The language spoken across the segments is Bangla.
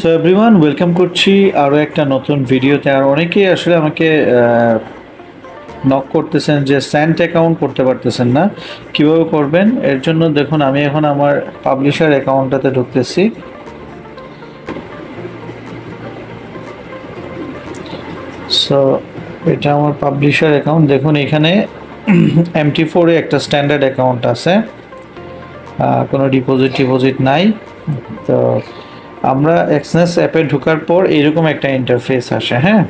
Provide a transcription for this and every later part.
সো এভরিওয়ান ওয়েলকাম করছি আরও একটা নতুন ভিডিওতে। আর অনেকেই আসলে আমাকে নক করতেছেন যে সেন্ট অ্যাকাউন্ট করতে পারতেছেন না, কিভাবে করবেন। এর জন্য দেখুন, আমি এখন আমার পাবলিশার অ্যাকাউন্টটাতে ঢুকতেছি। সো এটা আমার পাবলিশার অ্যাকাউন্ট। দেখুন এখানে MT4 এ একটা স্ট্যান্ডার্ড অ্যাকাউন্ট আছে, কোনো ডিপোজিট নাই। তো আমরা এক্সনেস অ্যাপে ঢোকার পর এরকম একটা ইন্টারফেস আসে। হ্যাঁ,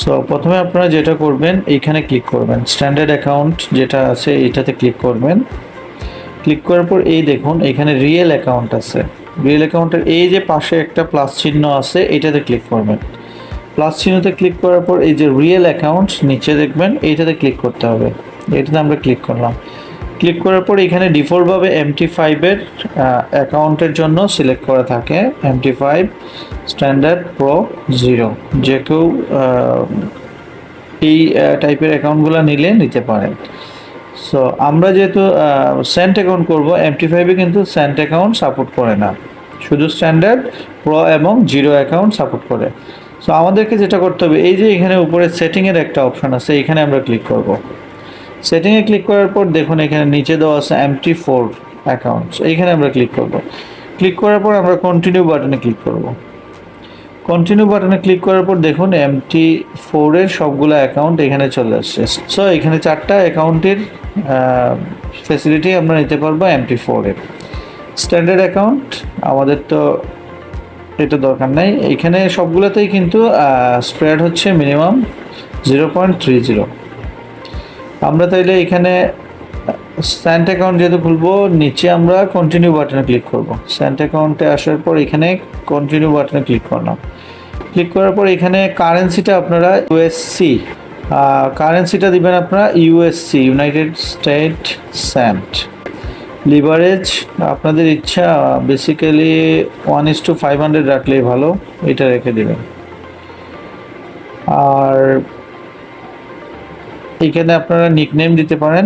সো প্রথমে আপনারা যেটা করবেন, এইখানে ক্লিক করবেন, স্ট্যান্ডার্ড অ্যাকাউন্ট যেটা আছে এটাতে ক্লিক করবেন। ক্লিক করার পর এই দেখুন এখানে রিয়েল অ্যাকাউন্ট আছে। রিয়েল অ্যাকাউন্টের এই যে পাশে একটা প্লাস চিহ্ন আছে, এটাতে ক্লিক করবেন। প্লাস চিহ্নতে ক্লিক করার পর এই যে রিয়েল অ্যাকাউন্ট নিচে দেখবেন, এইটাতে ক্লিক করতে হবে। এটাতে আমরা ক্লিক করলাম। ক্লিক করার পর এখানে ডিফল্টভাবে MT5 এর অ্যাকাউন্টের জন্য সিলেক্ট করা থাকে MT5 স্ট্যান্ডার্ড প্রো 0। যে কেউ এই টাইপের অ্যাকাউন্টগুলো নিতে পারেন। সো আমরা যেহেতু সেন্ট অ্যাকাউন্ট করবো, MT5 কিন্তু সেন্ট অ্যাকাউন্ট সাপোর্ট করে না, শুধু স্ট্যান্ডার্ড প্রো এবং 0 অ্যাকাউন্ট সাপোর্ট করে। সো আমাদেরকে যেটা করতে হবে, এই যে এখানে উপরে সেটিংয়ের একটা অপশন আছে, এখানে আমরা ক্লিক করব। সেটিংয়ে ক্লিক করার পর দেখুন এখানে নিচে দেওয়া আছে MT4 অ্যাকাউন্টস, এইখানে আমরা ক্লিক করব। ক্লিক করার পর আমরা কন্টিনিউ বাটনে ক্লিক করব। কন্টিনিউ বাটনে ক্লিক করার পর দেখুন MT4 এর সবগুলো অ্যাকাউন্ট এখানে চলে আসছে। সো এখানে 4টা অ্যাকাউন্টের ফ্যাসিলিটি আমরা নিতে পারবো MT4 এর। স্ট্যান্ডার্ড অ্যাকাউন্ট আমাদের তো এটা দরকার নাই, এখানে সবগুলোতেই কিন্তু স্প্রেড হচ্ছে মিনিমাম 0.30। আমরা তাইলে এখানে সেন্ট অ্যাকাউন্ট যেহেতু খুলবো, নিচে আমরা কন্টিনিউ বাটনে ক্লিক করব। সেন্ট অ্যাকাউন্টে আসার পর এখানে কন্টিনিউ বাটনে ক্লিক করলাম। ক্লিক করার পর এখানে কারেন্সিটা আপনারা ইউএসসি, কারেন্সিটা দিবেন আপনারা USC, united state cent. Leverage আপনাদের ইচ্ছা, বেসিক্যালি 1:500 রাখলেই ভালো, এটা রেখে দেবেন। আর এখানে আপনারা নিকনেম দিতে পারেন,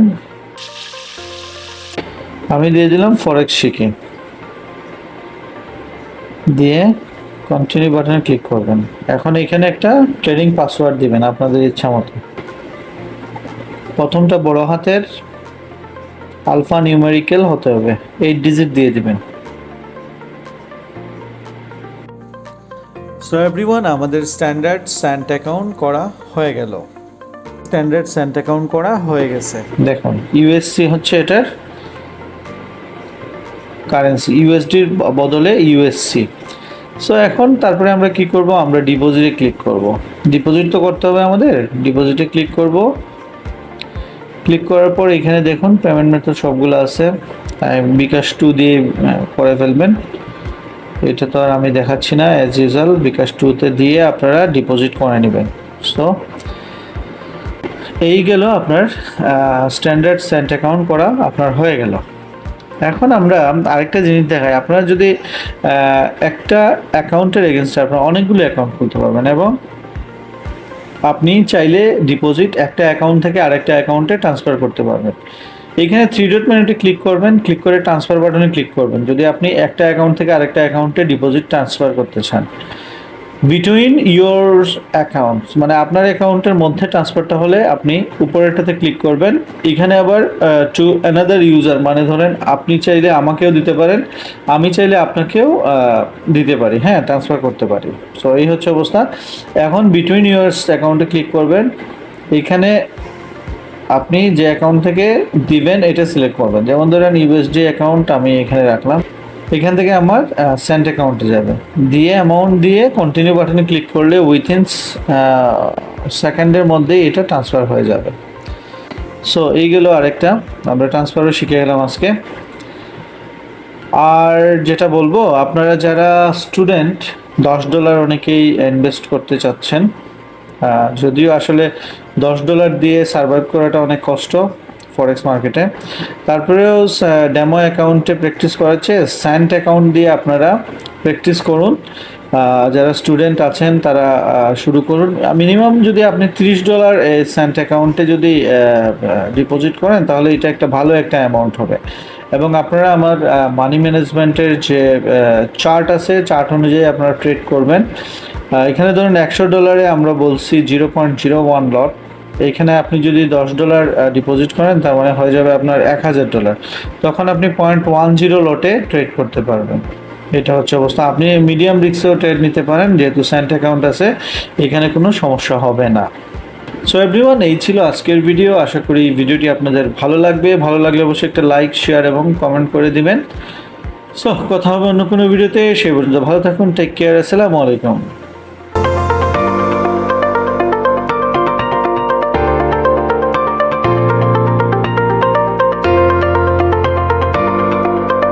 আমি দিয়ে দিলাম ফরেক্স শিখি। দিয়ে কন্টিনিউ বাটনে ক্লিক করবেন। এখন এখানে একটা ট্রেডিং পাসওয়ার্ড দিবেন আপনাদের ইচ্ছা মতো। প্রথমটা বড় হাতের, আলফা নিউমেরিক্যাল হতে হবে, 8 ডিজিট দিয়ে দিবেন। সো এভরিওয়ান, আমাদের স্ট্যান্ডার্ড সেন্ট অ্যাকাউন্ট করা হয়ে গেল। স্ট্যান্ডার্ড সেন্ট অ্যাকাউন্ট করা হয়ে গেছে। দেখুন ইউএসসি হচ্ছে এটার কারেন্সি, ইউএসডির বদলে ইউএসসি। সো এখন তারপরে আমরা কি করব, আমরা ডিপোজিটে ক্লিক করব। ডিপোজিট তো করতে হবে আমাদের, ডিপোজিটে ক্লিক করব। ক্লিক করার পর এখানে দেখুন পেমেন্ট মেথড সবগুলো আছে, বিকাশ 2 দিয়ে করে ফেলবেন। এটা তো আর আমি দেখাচ্ছি না, অ্যাজ ইউজুয়াল বিকাশ 2তে দিয়ে আপনারা ডিপোজিট করে নেবেন। সো এই গেল আপনার স্ট্যান্ডার্ড সেন্ট অ্যাকাউন্ট করা আপনার হয়ে গেল। এখন আমরা আরেকটা জিনিস দেখাই, আপনারা যদি একটা অ্যাকাউন্টের এগেনস্টে আপনারা অনেকগুলো অ্যাকাউন্ট খুলতে পারবেন, এবং আপনি চাইলে ডিপোজিট একটা অ্যাকাউন্ট থেকে আরেকটা অ্যাকাউন্টে ট্রান্সফার করতে পারবেন। এখানে 3 ডট মেনুতে ক্লিক করবেন, ক্লিক করে ট্রান্সফার বাটনে ক্লিক করবেন যদি আপনি একটা অ্যাকাউন্ট থেকে আরেকটা অ্যাকাউন্টে ডিপোজিট ট্রান্সফার করতে চান। বিটুইন ইয়োর অ্যাকাউন্টস মানে আপনার অ্যাকাউন্টের মধ্যে ট্রান্সফারটা হলে আপনি উপরেরটাতে ক্লিক করবেন। এখানে আবার টু অ্যানাদার ইউজার, মানে ধরেন আপনি চাইলে আমাকেও দিতে পারেন, আমি চাইলে আপনাকেও দিতে পারি, হ্যাঁ ট্রান্সফার করতে পারি। সো এই হচ্ছে অবস্থা। এখন বিটুইন ইয়োর্স অ্যাকাউন্টে ক্লিক করবেন, এখানে আপনি যে অ্যাকাউন্ট থেকে দিবেন এটা সিলেক্ট করবেন। যেমন ধরেন ইউএসডি অ্যাকাউন্ট আমি এখানে রাখলাম, এখান থেকে আমার সেন্ট অ্যাকাউন্টে যাবে। দিয়ে অ্যামাউন্ট দিয়ে কন্টিনিউ বাটনে ক্লিক করলে উইথিন সেকেন্ডের মধ্যেই এটা ট্রান্সফার হয়ে যাবে। সো এই গেল আরেকটা, আমরা ট্রান্সফারও শিখে গেলাম আজকে। আর যেটা বলবো, আপনারা যারা স্টুডেন্ট, $10 অনেকেই ইনভেস্ট করতে চাচ্ছেন, যদিও আসলে $10 দিয়ে সার্ভাইভ করাটা অনেক কষ্ট ফরেক্স মার্কেটে, তারপরেও ডেমো অ্যাকাউন্টে প্র্যাকটিস করাচ্ছে। সেন্ট অ্যাকাউন্ট দিয়ে আপনারা প্র্যাকটিস করুন, যারা স্টুডেন্ট আছেন তারা শুরু করুন। মিনিমাম যদি আপনি $30 সেন্ট অ্যাকাউন্টে যদি ডিপোজিট করেন তাহলে এটা একটা ভালো একটা অ্যামাউন্ট হবে। এবং আপনারা আমার মানি ম্যানেজমেন্টের যে চার্ট আছে, চার্ট অনুযায়ী আপনারা ট্রেড করবেন। এখানে ধরুন $100 আমরা বলছি 0.01 লট। এইখানে আপনি যদি $10 ডিপোজিট করেন তার মানে হয়ে যাবে আপনার $1000। তখন আপনি 0.10 লটে ট্রেড করতে পারবেন। এটা হচ্ছে অবস্থা। আপনি মিডিয়াম রিস্কেও ট্রেড নিতে পারেন, যেহেতু সেন্ট অ্যাকাউন্ট আছে এখানে কোনো সমস্যা হবে না। সো এভরিওয়ান, এই ছিল আজকের ভিডিও। আশা করি ভিডিওটি আপনাদের ভালো লাগবে। ভালো লাগলে অবশ্যই একটা লাইক, শেয়ার এবং কমেন্ট করে দিবেন। সো কথা হবে অন্য কোনো ভিডিওতে। সেই পর্যন্ত ভালো থাকুন। Take care. আসসালামু আলাইকুম।